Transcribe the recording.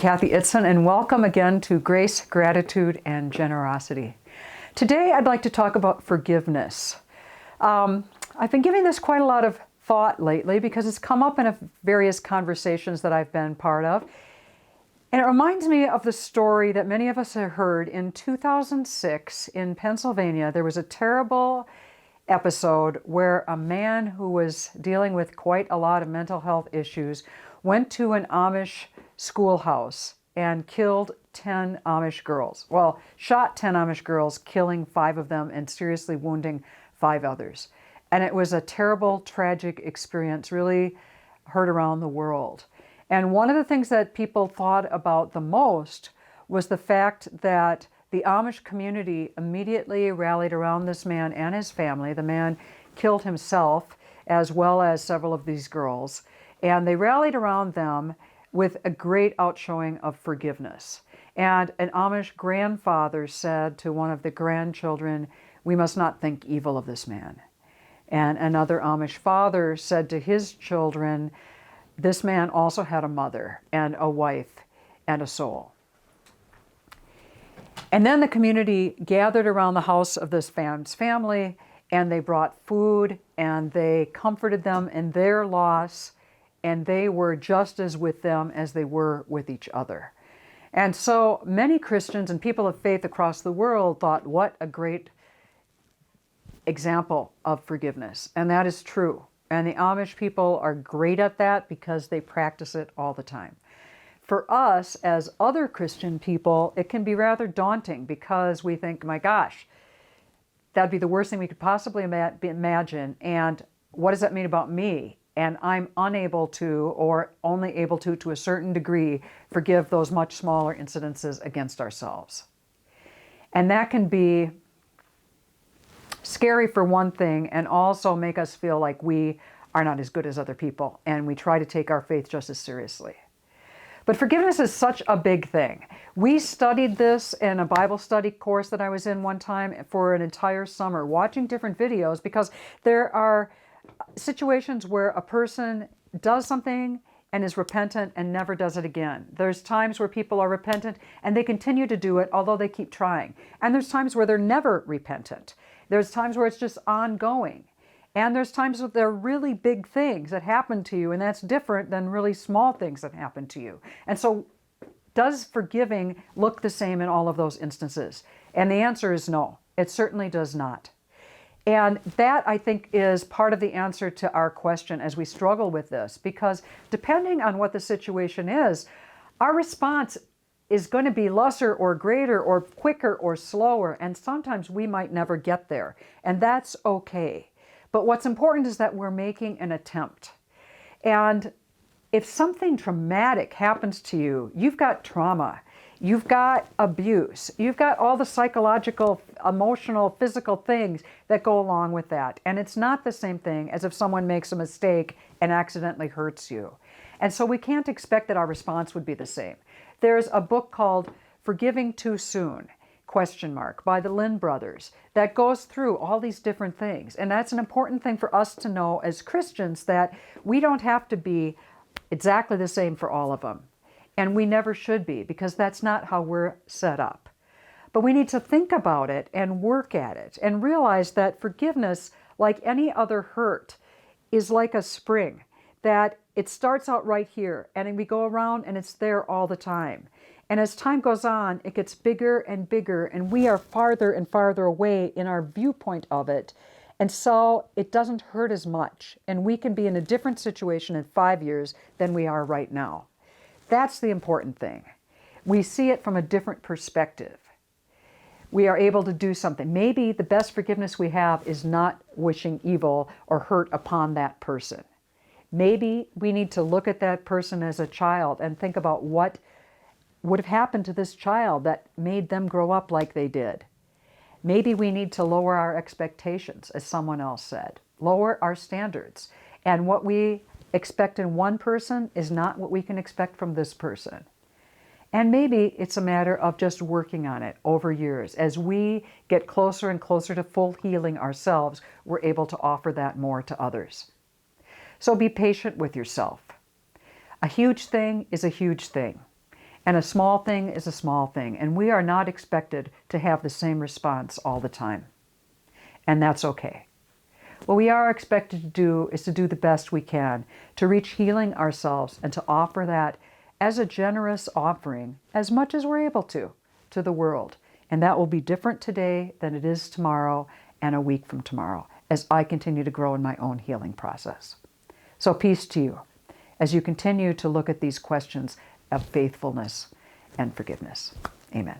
Kathy Itzin, and welcome again to Grace, Gratitude, and Generosity. Today I'd like to talk about forgiveness. I've been giving this quite a lot of thought lately because it's come up in various conversations that I've been part of. And it reminds me of the story that many of us have heard. In 2006 in Pennsylvania, there was a terrible episode where a man who was dealing with quite a lot of mental health issues went to an Amish schoolhouse and killed 10 Amish girls. Well, shot 10 Amish girls, killing 5 of them and seriously wounding 5 others. And it was a terrible, tragic experience, really heard around the world. And one of the things that people thought about the most was the fact that the Amish community immediately rallied around this man and his family. The man killed himself as well as several of these girls. And they rallied around them with a great outshowing of forgiveness. And an Amish grandfather said to one of the grandchildren, "We must not think evil of this man." And another Amish father said to his children, this man also had a mother and a wife and a soul. And then the community gathered around the house of this man's family, and they brought food and they comforted them in their loss, and they were just as with them as they were with each other. And so many Christians and people of faith across the world thought, what a great example of forgiveness. And that is true. And the Amish people are great at that because they practice it all the time. For us, as other Christian people, it can be rather daunting because we think, my gosh, that'd be the worst thing we could possibly imagine. And what does that mean about me? And I'm unable to, or only able to a certain degree, forgive those much smaller incidences against ourselves. And that can be scary for one thing, and also make us feel like we are not as good as other people, and we try to take our faith just as seriously. But forgiveness is such a big thing. We studied this in a Bible study course that I was in one time for an entire summer, watching different videos, because there are situations where a person does something and is repentant and never does it again. There's times where people are repentant and they continue to do it, although they keep trying. And there's times where they're never repentant. There's times where it's just ongoing. And there's times where there are really big things that happen to you, and that's different than really small things that happen to you. And so does forgiving look the same in all of those instances? And the answer is no, it certainly does not. And that, I think, is part of the answer to our question as we struggle with this, because depending on what the situation is, our response is going to be lesser or greater or quicker or slower, and sometimes we might never get there, and that's okay. But what's important is that we're making an attempt. And if something traumatic happens to you, you've got trauma, you've got abuse, you've got all the psychological, emotional, physical things that go along with that. And it's not the same thing as if someone makes a mistake and accidentally hurts you. And so we can't expect that our response would be the same. There's a book called Forgiving Too Soon, ? By the Lynn brothers, that goes through all these different things. And that's an important thing for us to know as Christians, that we don't have to be exactly the same for all of them. And we never should be, because that's not how we're set up. But we need to think about it and work at it and realize that forgiveness, like any other hurt, is like a spring, that it starts out right here and we go around and it's there all the time. And as time goes on, it gets bigger and bigger, and we are farther and farther away in our viewpoint of it. And so it doesn't hurt as much, and we can be in a different situation in 5 years than we are right now. That's the important thing. We see it from a different perspective. We are able to do something. Maybe the best forgiveness we have is not wishing evil or hurt upon that person. Maybe we need to look at that person as a child and think about what would have happened to this child that made them grow up like they did. Maybe we need to lower our expectations, as someone else said. Lower our standards. And what we expect in one person is not what we can expect from this person. And maybe it's a matter of just working on it over years. As we get closer and closer to full healing ourselves, we're able to offer that more to others. So be patient with yourself. A huge thing is a huge thing. And a small thing is a small thing. And we are not expected to have the same response all the time. And that's okay. What we are expected to do is to do the best we can, to reach healing ourselves and to offer that as a generous offering, as much as we're able to the world. And that will be different today than it is tomorrow and a week from tomorrow, as I continue to grow in my own healing process. So peace to you as you continue to look at these questions of faithfulness and forgiveness. Amen.